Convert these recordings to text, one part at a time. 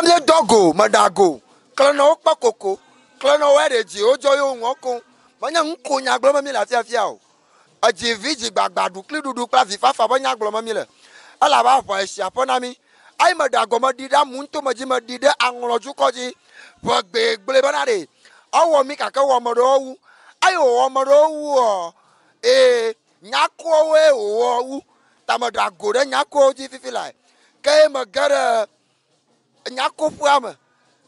Mie dogo, madago. Klano pakoko. Klano wereji, ojo yo ngoko. Banya nko nya gloma mi la fia o. Aji viji gbagbadu klidudu kla vifafa banya gloma mi le. Ala ba fo esi apona mi. Ai madago madida muntu maji madida angloju koji. Bogbe gble banare. Awo mi kaka wo modo wu. Ayo wo modo wu o. Nyako we wo wu. Tamadago de nyako ji fifilai. Ke magara nyako fuama.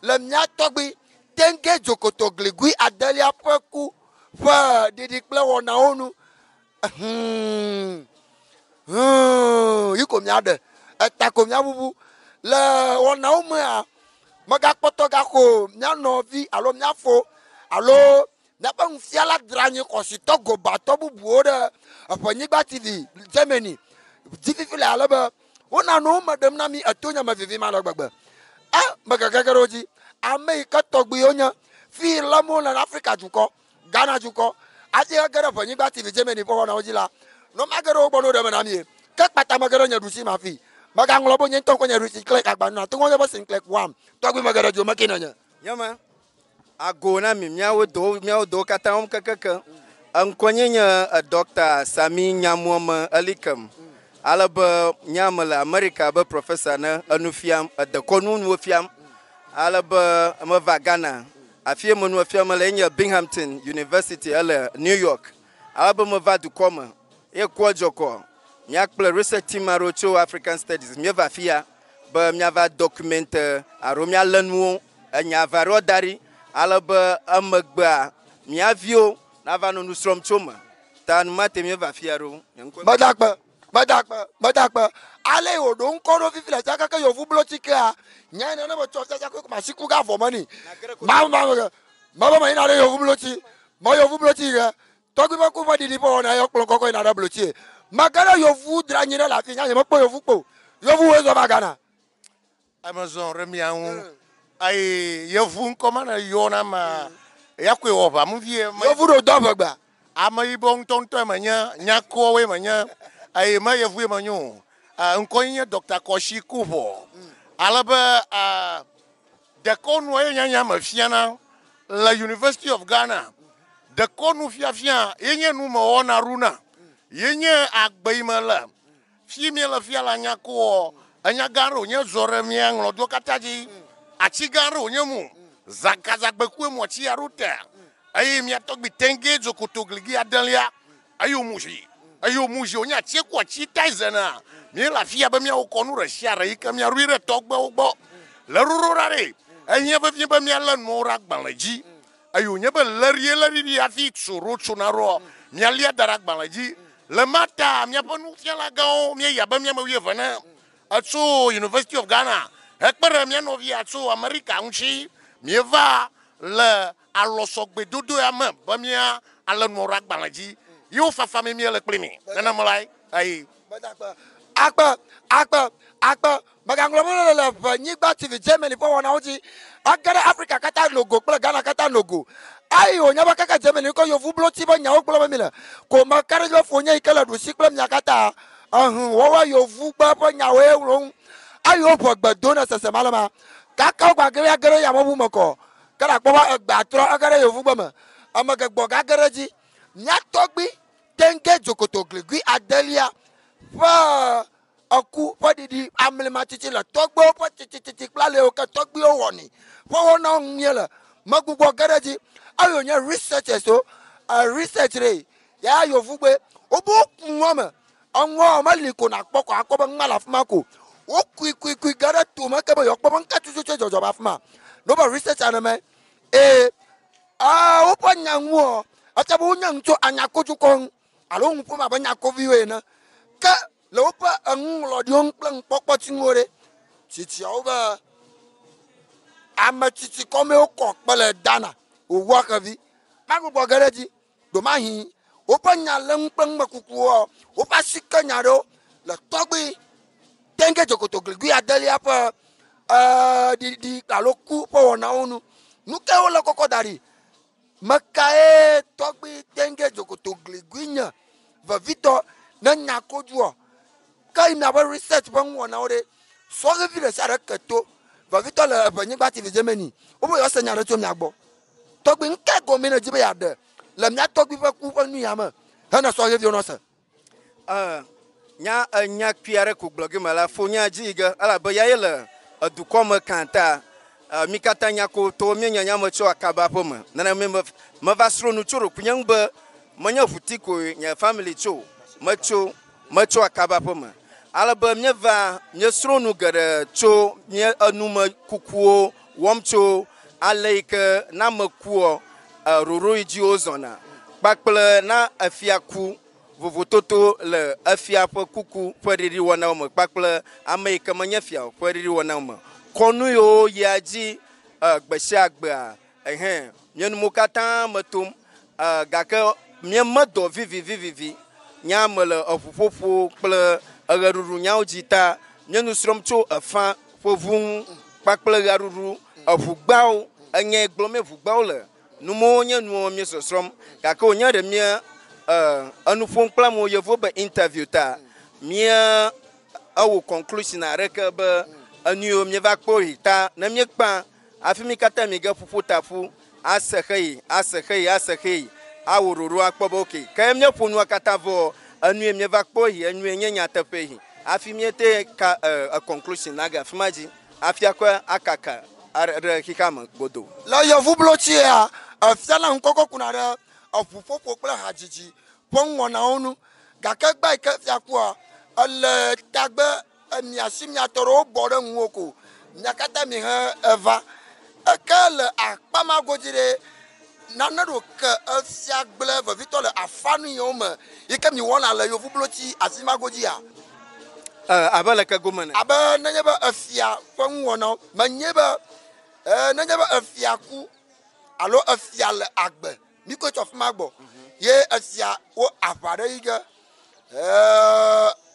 Le nyatogbi tenge jokoto gligui adelia peku fa didi kple wona onu yiko miade etako miabubu le wona omea maga kpoto ga ko mia novi alo mia fo alo mia pa mfiala dranye ko si togo ba to bubu de afanyigba tv Germany tv file alaba wona no madam na mi atonya mavivi ma lo gbagba maga gagaroji America togbi onya fi lamo na Africa juko Ghana juko aje agara fanyi gba TV Germany po na ojila no magaro ogbono de na mi ke pata magaro nya dusi ma fi maga nglobo nyen ton ko nya dusi click agba na to ngonya bo sin click one togbi magaro jo makina nya yama agona mi miawo do kata om kakaka an konyenya Dr. Sami Nyamuama Alikam alaba nyamala America ba professor na anufiam da konun wo fiam alaba mava Ghana afie monu afie malenya Binghamton University ala New York alaba mava du koma e kwojoko nyakple research team arocho African studies miava fia ba miava document aromia lanwo anyava rodari alaba amagba miavio nava no nusrom choma tan mate miava fia ro badakpa ale odo nkoro fifila chaka ka yovu blochike a nya na bo chocha chaka ko masiku ga for money mama ma ina le yovu blochi ma yovu blochi ga togi ba ku fadi po na yo kpon koko ina da blochi magara yovu dranye na la fi nya mo po yovu we zo bagana Amazon remian ai yovu nkoma na yona ma yakwe oba mu vie yovu do dobagba ama ibon tonto manya nyako we manya ai ma yovu manyo nkonya Dr. Koshi Kubo alaba de konu enya mafiana la University of Ghana de konu fiafia yenye nu mo ona runa yenye agbaimala fimi la fiala nyako anya garo nye zore miang lo do kataji achi garo nye mu zakaza bekwe mo chi aruta ai mi atok bitenge zokotogligi adalia ayo muji onya chi kwa chi taizana mi la fia ba mi okonu re shiara ika mi ruire togbe ogbo le rururare anya ba fi ba mi ala no ragbalaji ayo nya ba lari afi tsuru tsunaro mi alia daragbalaji le mata mi pa nu fia la gao mi ya ba mi ma wie vana atso University of Ghana ekpere mi no via atso America unchi mi va le alosogbe dodo ya ma ba mi ala no ragbalaji yo fa fa mi le plimi nana molai ai akpa maganglo mo le nyigba TV Germany po wona oji agara Africa kata logo pele Ghana kata logo ayo nyaba kaka Germany ko yo vublo ti ba nyawo gbo mi le ko makare lo fonya ikala du sikle nyakata wo yo vugba po nyawo ewron ayo po gbado na sese malama kaka gba gere ya mo bu moko kala po ba gba tro agara yo vugba ma amaga gbo gagara ji nyatogbi tenge jokoto gligui adelia fa aku fa didi amlema titi la togbo fa titi plale o ka togbi o woni fa wona nyela magugbo garaji ayo nya researchers so research re ya yo fugbe obo kunwama anwo maliko na poko akoba ngala fumako o kui gara to makaba yo kpoba nkatu so jojo ba fuma no ba research aname o pa nyanwo atabo nyanto anyakoju kon alo npu ma ba nyakovi na ka lopa lo diong plang pokpo chingore chichi oba ama chichi kome o kok bale dana o wakavi magu bogareji do mahi opa nyaleng plang makuku o pa sikanya do la togbi tenge jokoto gligui adali apa di kaloku po na onu nuke wala kokodari makae togbi tenge jokoto gligui nya va vito na nyakojuo kai mi aba research ban wona ore so ga vile sara kato vavitɔ le eʋenyigba tv Germany wobe yewo se nya ɖe tso mia gbɔ tɔgbi ŋke gɔme ne dzi be yeaɖe le mia tɔgbi ƒe ku ƒe nu ya me hene sɔheviwo nɔ se nya nya kpui aɖe ko gblɔ ge me la fo nya dzi ge elabe ya ye le edukɔ me kãta mi katã nya ko to mienya nya me tso akaba ƒe me nenema meva sro nu tso ɖokui nye ŋu be menye ʋuti ko nye family tso metso akaba ƒe me alebe miesro nu geɖe tso mie enume kukuwo wɔm tso ale yi ke na ame kuɔ ɖoɖo yi dzi wozɔna kpakple na efia ku vovototo le efia ƒe kuku ƒe ɖiɖi wɔnawo me kpakple ame yi ke menye fia ƒe ɖiɖi wɔnawo me kɔnu yiwo yia dzi gbe sia gbea mie nuwo katã me tom gake mie medɔ vivivivivi nya me le eʋuƒoƒo kple eɣeɖuɖu nyawo dzi ta mie nu srɔ̃m tso efa ƒe ʋu ŋu kpakple ɣeɖuɖu eʋugbawo enye gblɔm eʋugbawo le numowo nye nuwo mie sɔsrɔ̃m gake wonye ɖe mie enu ƒom kple amewo yevu be interview ta mie ewɔ conclusion aɖeke be enu yiwo mieva kpɔ yi ta ne miekpa afi mi katã mi ge ƒuƒo ta ƒu ase xeyi awɔ ɖoɖo akpɔ be ok ke mieƒo nua katã vɔ enu yi mieva kpɔ yi enu yi nye nyateƒe yi afi miete ka conclusion age afi ma dzi afi akɔ akaka ɖe xixea me godo le yevublotsia efiala ŋkɔkɔ kuna ɖe eʋuƒoƒo kple hadzidzi ƒe ŋuwɔnawo nu gake gba yi ke fia kua ele tagbe miasi miatɔ ɖewo bɔ ɖe ŋuwo ko mia katã mi he eva eke le akpa ma godzi ɖe nane ɖo ke efia gble vevitɔ le afanu yiwo me yi ke mi wɔna le yevublotsi asi ma godzia abe leke gome ne abe nenye be efia ƒe ŋuwɔnawo menye be nenye be efia ku alo efia le agbe mi ko tso afi ma gbɔ ye efia wo aʋa ɖe yi ge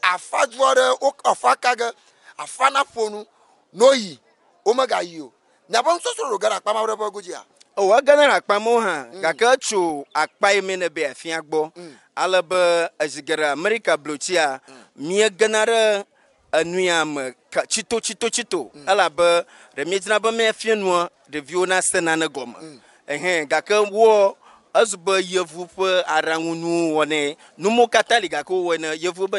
afadu aɖe wo afa ka ge afa na ƒo nu no yi wo megayi o miaƒe nusɔsrɔ̃ ɖo ge ɖe akpa ma ɖe ƒe godzia egana ɖe akpamewo hã gake etso akpa yi mi ne be afia gbɔ alebe ezi geɖe Amerika blotsia miegena ɖe enu ya me tsito elabe ɖe miedzina be miafia nua ɖeviwo na se nane gɔme gake wo ezu be yevu ƒe aɖaŋunuwo wɔnɛ numo katã li gake wowɔe ne yevu be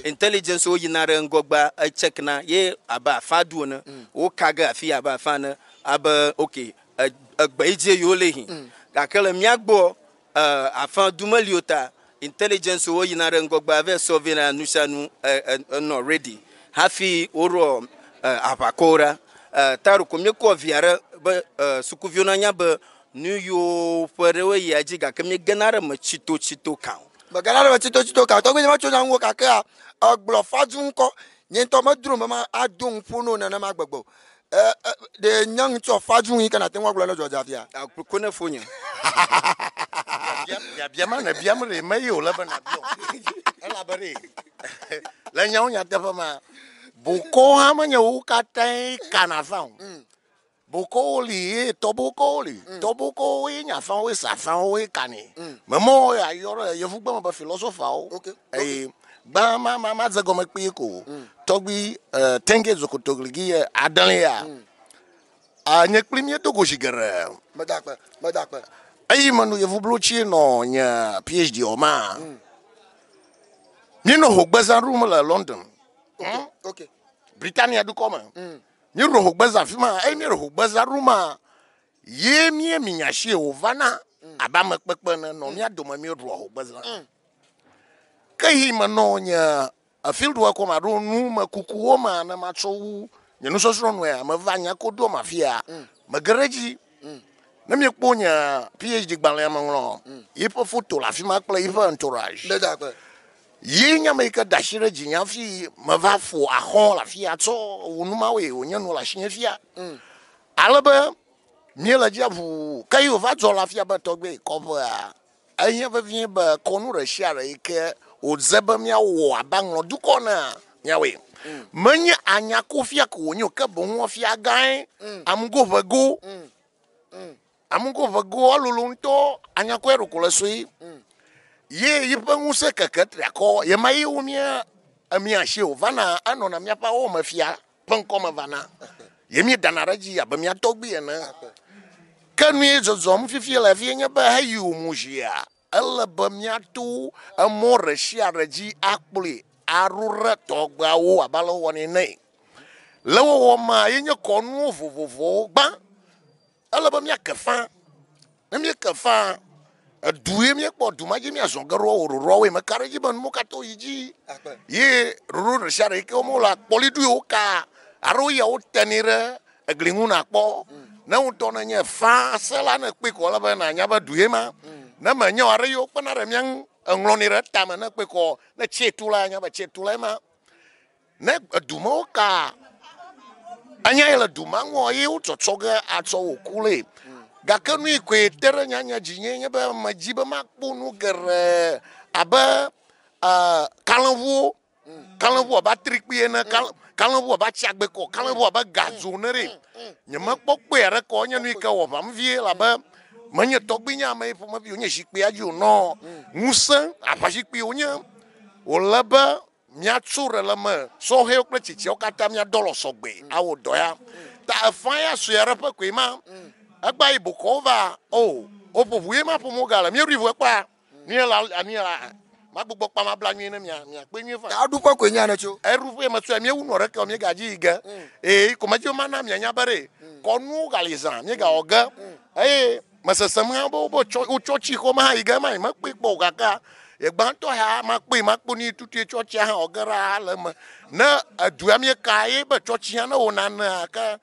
intelligence wo yina ɖe ŋgɔgba etsekna ye abe afa du ene wo ka ge afi abe afa ne abe ok egbe yi dzi yiwo le hi gake le mia gbɔ afa du meli o ta intelligence wo yina ɖe ŋgɔgba ve sɔvi na nu sia nu enɔ ready hafi worɔ aʋakɔwo ɖa ta ɖo ko miekɔ via ɖe be sukuviwo nanya be nu yiwo ƒe ɖewo yia dzi gake miegena ɖe me tsito ka o megena ɖe me tsito ka tɔgbe nye metso nya ŋuwo kakea egblɔ fadu ŋkɔ nye ŋutɔ medro be ma ado ŋuƒo no nenema gbegbe o de nye ŋutsɔ fadu yi ke nate ŋu agblɔ ne dzɔdzafia ko ne fo nye biama ne biam ɖe me yi o le be nabiɔ elabe ɖe le nyawo nyateƒe ma boko hã menye wo katã kana fa o boko li ye tɔboko li tɔboko ye nyafa wo safa wo kane memo ya yɔrɔ yevu gbɛmɛ be filosofawo eye gba ma dze gɔme kpee ko tɔgbi tenge zokotogligi adelia nye kpli mie to gosi geɖe medakpe eye menu yevublotsi nɔ nye PhD o ma mi no hogbeza room le London Britannia dukɔ me mi ro hogbeza fi ma eye mi ro hogbeza room ma ye mi minyasi o vana abame kpekpe ne no mi adome mi ro hogbeza ke yi me no nye field work ma ro nu me kukuwo ma na ma tso nye nu sosro no ya me va nya ko do ma fia me gereji ne mi kpo nye PhD gbalẽ me nglo yi po photo la fi ma kple yi po entourage yi nya me ke dashi re ji nya fi me va fo ahon la fi atso wonu ma we o nya no la shi fia alebe mi la javu kai o va dzo la fi ba togbe ko ba ayin va vi ba konu re shi ara ike o zebe mi awo abanglo duko na nya we menye anya ko fia ko nyo ke bo ho fia gan amgo vago alulunto anya ko ero ko le sui ye yipe nguse keketra ko ye mai umia amia shi o vana ano na mia pa o mafia penko ma vana Yemi danaraji abamia togbi na. Kanu zozom fifi la vie ba hayu mujia. Alla bamia tu amore shiaraji akpli arura togba wo abalo woni nei. Lawo ma yenye konu vovovo ba. Alla bamia kafa. Na mi kafa. Duwe mi ko duma je mi azongaro ro we makaraji ban mo kato yiji. Ye ruru share ke mo la polidu o ka. Aro ya o tenire eglinguna kpo. Na uto na nye fa sela na pe ko la ba na nya ba duwe ma. Na ma nya are yo pa na re mian ngloni re ta ma na pe ko na chetula nya ba chetula ma. Na duma o ka. Anya ela duma ngo ye o tsotsoga atso okule. Gakanu ikwe tere nyanya jinye ba majiba makponu gere aba kalanvu aba trikpi na kalanvu aba chagbe ko kalanvu aba gazonere nyama kpokpe re ko nya nu ka wo bam vie la ba manye togbi nya mai po mabi onye shikpe aju no musa apa shikpe onya olaba mia tsure la ma so he okle chichi okata mia dolo sogbe awo doya ta fanya so yara pa kwe ma agba ibukova opo vuye ma po mo gala mi rivo pa ni la ma gbogbo pa ma bla mi na mi pe mi fa adu pa ko nya na cho eruvo ma so mi wu no re ka mi gaji iga ko ma je ma na mi nya bare ko nu galizan mi ga oga masasam ha bo chochi ko ma iga ma pe po kaka egba to ha ma po ni tutu chochi ha ogara la ma na adua mi kai ba chochi ha na wona na ka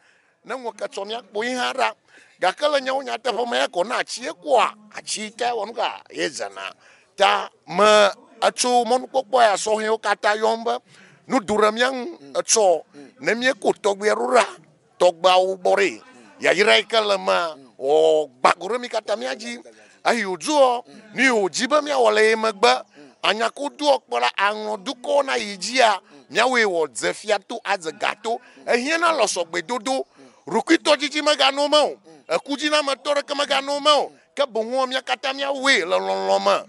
na ngo ka to mi po yin hara gakala nya wonya ta fama ya ko na achie kwa achita wonga ezana ta ma achu mon kokpo ya so he okata yomba nu duramian acho na mi ko togbe rura togba ubore ya yirai kala ma o bagoro mi kata mi aji ahi ojuo ni ojiba mi awole magba anya ko du okpora anwo duko na yijia mi awe wo zefia to azagato ehien na losogbe dodo rukwito jiji maga no ma akujina matore kama ga no ma ka bonwo mi kata mi awe loloma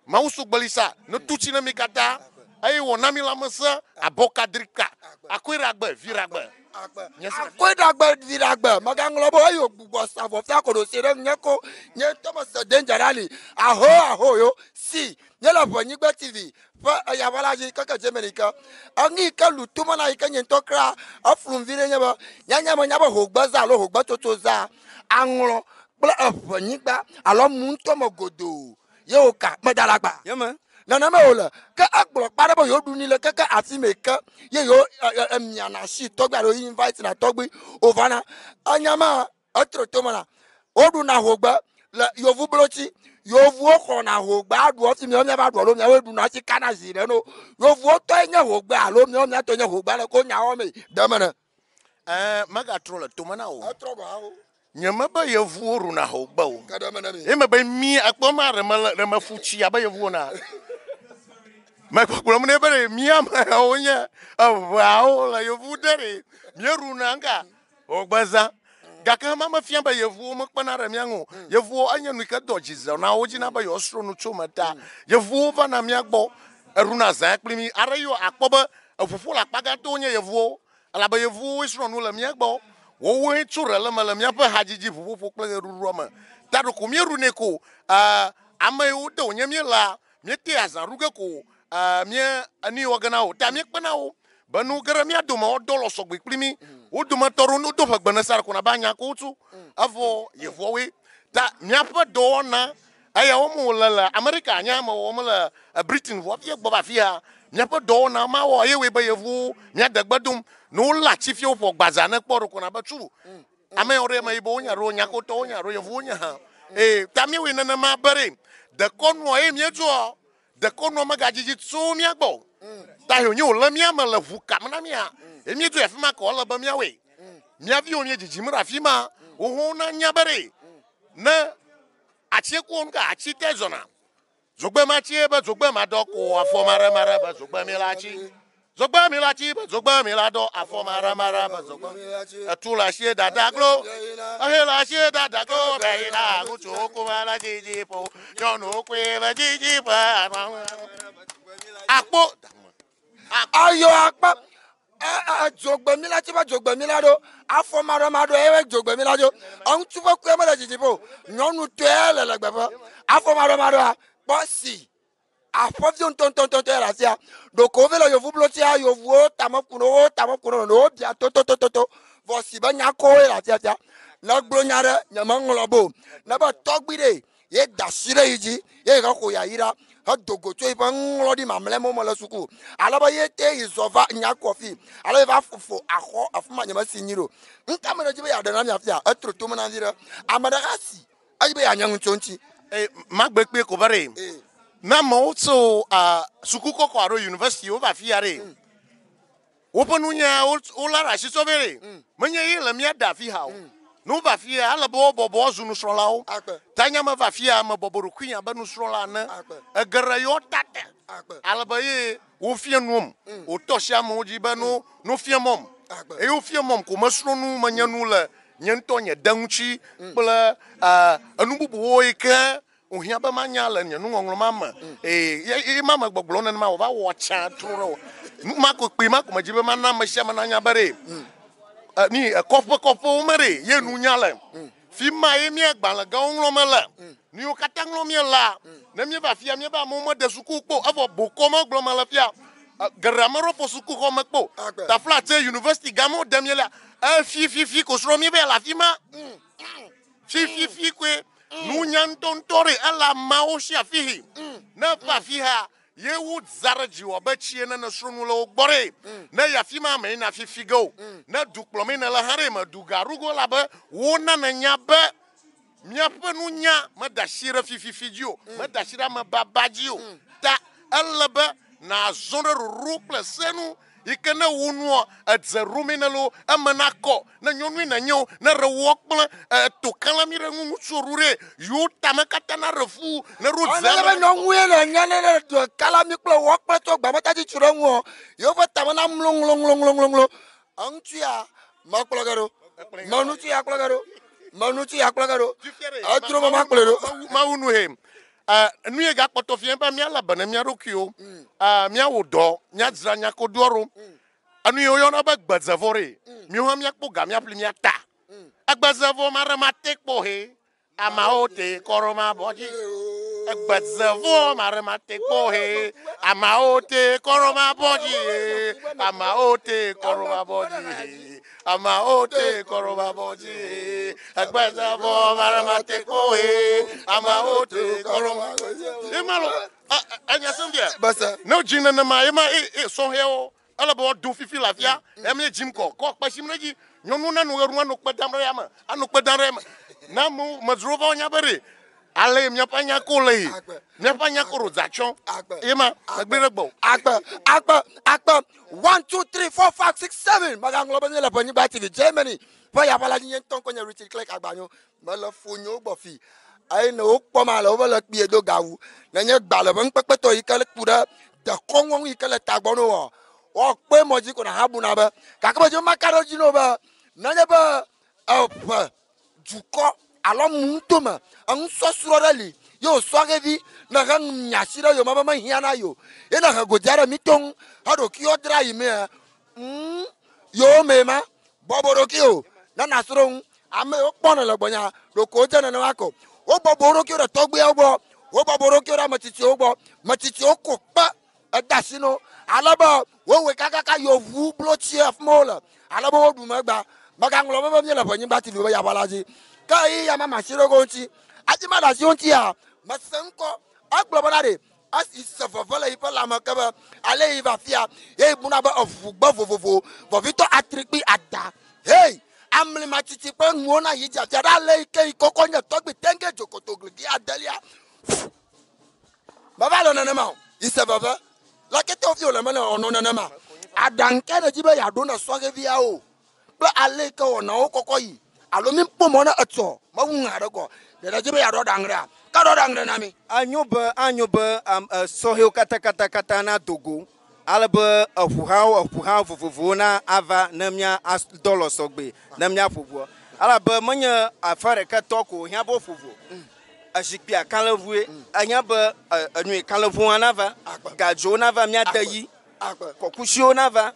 mausu gbalisa no tuchi na mi kata ai wona mi la masa abokadrika akwira gba viragba akwira gba viragba maga nglobo ayo gbugbo savo fia ko do sere nyeko nye Thomas Dangerali aho yo si nyela bonyi gba TV fa ya bala ji kaka jemerika angi ka lutuma na ikanye ntokra afrun vire nyaba nyaba hogbaza lo hogba totoza anlo bla bonyi gba alo munto mogodo yo ka madalagba yama nana me ola ka akpro pare bo yo duni le kaka atimeka ye yo emiana shi togba ro invite na togbi ovana anyama otro tomana odu na hogba yo vu blochi yo vu ko na hogba adu oti mi o me ba do lo mi we du na ti kana zire no yo vu to nya hogba lo mi o me to nya hogba le ko nya o me damana maga trola tomana o atro ba o nyama ba ye vu ru na hogba o kadamana mi e ma ba mi akpoma re ma fuchi aba ye vu na ma ko mo ne bare mi ama onya awo la yo vu dere mi ru na nga ogbaza gaka mama fia ba ye vu mo kpana re mi anwo ye vu anya nu ka dojiza na oji na ba yo sro nu chomata ye vu va na mi agbo eru na za kpli mi are yo akpoba afufu la paga to onya ye vu ala ba ye vu sro nu la mi agbo wo wo ture la ma la mi pa hajiji fufu kple ru ma ta do ko mi ru ne ko ama yo do onya mi la mi te azan ruge ko mi ani ogana o ta mi kpana o banu gara mi adoma o dolo sogbe plimi o doma toru no do fagbana sar ko na banya ko tu avo ye vowe ta mi apa do na aya o mu lala America anya ma o mu la Britain vo fi gbo ba fi ha mi apa do na ma wo ye we ba ye vu mi adagbadum no la chi fi o fo gbaza na kporo ko na ba tu ame ore ma ibo nya ro nya ko to nya ro ye vu nya ha ta mi we na na ma bare de konwo e mi ejo de konwo magajiji tsu mi agbo ta yo nyu la mi ama la vu kam na mi a e mi ejo e fima ko la ba mi awe mi avi oni ejiji mi rafi ma o ho na nya bare na achie ko nka achi tezona zogbe ma chi ba zogbe ma do ko afo mara ba zogbe mi la chi ba zogbe mi la do afo mara ba zogbe atu la chi dada glo ahe la chi dada glo be ina ku chu ku ma la jiji po yo no kwe la jiji pa akpo ayo akpa Jogbemila tiba jogbemila do afọ mado ewe jogbemila do on tuba ku emele jijibo nyonu tele le gbebo afọ mado a bosi afọ vi on la sia do ko velo yo vu blotia yo vu tamakuno no bia to vosi ba nyako la tia na gbo nyare nyamanglo bo na ba togbire ye dasire yiji ye ga ko ya ira ha dogo to iba nglo di mamle mo la suku alaba ye te izova nya kofi alaba fofo aho afuma nyama sinyiro nka mena jibe ya dana mi afia atroto mena ndira amadagasi ajibe ya nyangu chonchi magbe ko bare na mo so suku ko aro university o ba fiare openunya o la ra shi so bere menye ye la mi da fi ha no va fia ala bobo zunu srolao tanya ma va fia ma bobo rukunya ba nu srola na agara yo tata ala ba ye o fia nom o tosia mo ji ba no fia mom e o fia mom ko masro nu manya nu la nyento nya danchi bla anu bubu o ika o hia ba manya la nya nu ngongro mama e mama gbogbo na ma o ba wo cha turo ma ko pe ma ko ma ji ba ma na ma sha ma na nya bare ni kopo mare ye nu nyale fi ma ye mi agbala ga onlo mala ni o katanglo mi la na mi ba fia mi ba mo de suku po afo boko ma glo mala fia gramaro po suku ko makpo ta flat university gamo demiela fi ko sro mi be la fi ma fi kwe nu nyanton tore ala ma o sha fi na fa fi ha ye would zaraji wa bachie na srunu lo gbore na ya fi ma me na fi figo na dukplomi na la hare ma dugarugo la ba wona na nya ba mia penu nya ma dashira fi fijio ma dashira ma babajio ta alaba na zonre ruple senu ikene wonu adzerumina amanako na nyonu na nyo na rewokpla to kalamire ngu surure yo tamakata na refu na rozela na nyonwe na nyane to kalamikpla wokpla to gbamata ji churanwo yo fa tamana mlong antia maklagaro manuti aklagaro atro maklero ma unu hem nu ye ga kpoto fien ba mi ala bana mi arokio mi awodo nya dzra nya kodoro anu yo na ba gbadzavore mi ho mi akpo ga mi apli mi ata agbadzavo mara matekpo he amaote koroma boji agbadzavo mara matekpo he amaote koroma boji amaote koroma boji amaote koroma boji agbadzavo mara matekpo he amaote koroma boji imalo anya sambia basa no jina na ma ema so heo ala bo do fifi lafia eme jim ko kpashim reji nyonu na no ruwa no kpedamre ama anu kpedamre na mu mazrova onya bare ale mi apanya ko le mi apanya ko rozachon ema agbere gbo akpa 1 2 3 4 5 6 7 maganglo bani la bani ba TV Germany pa ya bala nyen ton ko nya Richard Clark agbanyo ma la fonyo gbo fi ai no po ma lo la pie do gawu na nye gba le ban pepe to ikale kura da konwon ikale tagbono o pe moji ko na habu na ba ka ka jo makaro jino ba na nye ba juko alo muntoma an so surali yo sogevi na kan nyashira yo mama hiana yo ena ka gojara mitong hado kiyo drai me yo mema boboro kiyo na nasro ame okpono le gbonya do ko jana na wako o boboro kiyo da togbe ogbo o boboro kiyo da matiti okko pa adasino alaba wo we kaka yo vu blochi of mola alaba wo du magba maganglo baba mi la bonyi ba TV ya balaji kai ya mama shiro gonchi ajima da shionti ya masanko agbobare as isafafala ipala makaba ale iva fia e buna ba ofugba vovovo vovito atripi ada hey amli matiti pe ngona yija jara le ike ikoko nya togbi tenge jokoto gligi adelia baba lo nanema isafafa la kete ofio le mele ono nanema adanke na jibe ya do na soge via o bla ale ka ona o kokoyi alo mi pomo na atso ma wungare ko de jibe ya do dangra ka do dangra na mi anyoba soheo kata na dogo alaba afuha fufufu na ava namnya dolo sogbe namnya fufu alaba manya afare ka toko hiabo fufu ashikpia kanlavue anyaba anu kanlavu anava gajo nava mia dayi Kokushio nava.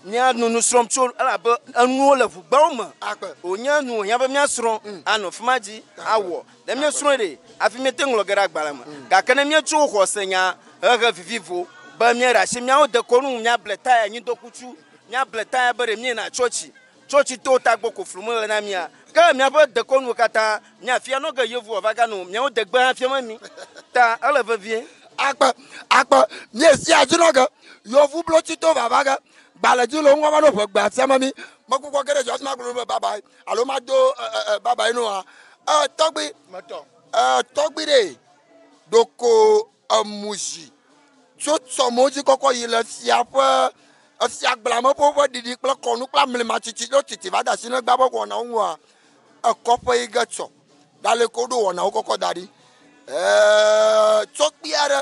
Nya nunu srom chol ala be anu le vu bauma. Onya nu nya be mia sron ano fmaji awo. De mia sron de afi metenglo gara gbalama. Ga kana mia chu ho senya ga vivivo ba mia ra shi mia o de konu mia bleta ya nyi dokuchu. Mia bleta ya bere mia na chochi. Chochi to tagbo ko flumo na mia. Ga mia be de konu kata mia fia no ga yevu ovaga no mia o de gba fia mami. Ta ala va vie. Akpa nyesi ajunoga yovu blochito babaga balaji lo ngwa no gba tiamami makuko gere just maglu baba alo ma do baba inu ha togbi togbi de doko amuji so somoji koko yile siapo asiagbla po didi kla konu kla mlima chichi lo titi vada sinu gba boko na nwa akopo igacho dale kodo wona koko dari Chokbiara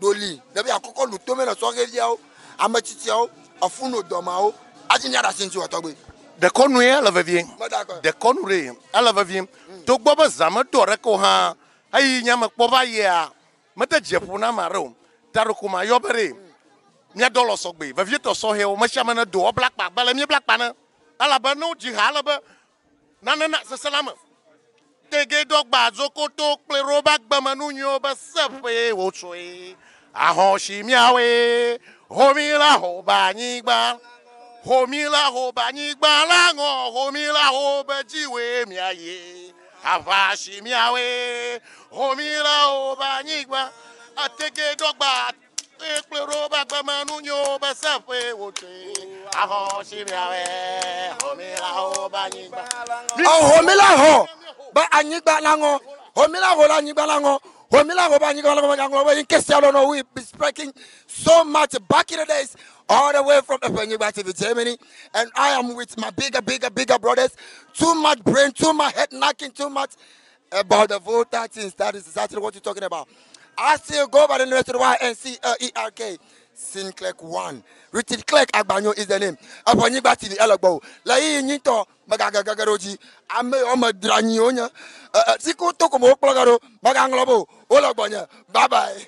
Doli, the Akoko Lutomena Sogavio, Amachitio, a Funo Domao, Ajinara since you are talking. The Conway, I love him. The Conway, I love him. To Boba Zama, Torakoha, Ayama Povaya, Mata Jepuna Maro, Tarukuma Yobere, Niadolo Sogbe, Vavito Sohel, Mashamana do, Black Balamia Black Banner, Alabano, Jihalaba, Nana Salama. Tege dog bazoko to plero bak bamanunyo basafe wochwe ahoshi miawe homila ho banigba lango homila ho bajiwe miaye avashi miawe homila ho banigba atege dog ba plero bak bamanunyo basafe wochwe ahoshi miawe homila ho banigba homila ho ba anyigba lango homila ho anyigba lango homila ho anyigba lango in case you don't know, we be speaking so much back in the days all the way from Epenyigba TV Germany, and I am with my bigger brothers. Too much brain, too much head knocking, too much about the voter things. That is exactly what you're talking about. I still go by the name of YNCERK Sinclair 1. Richard Clark Agbanyo is the name. Epenyigba TV Elogbo. La yi nyito magagagaroji ame oma dranyonya siku to ko mo plagaro maganglobo ologbonya. Bye bye.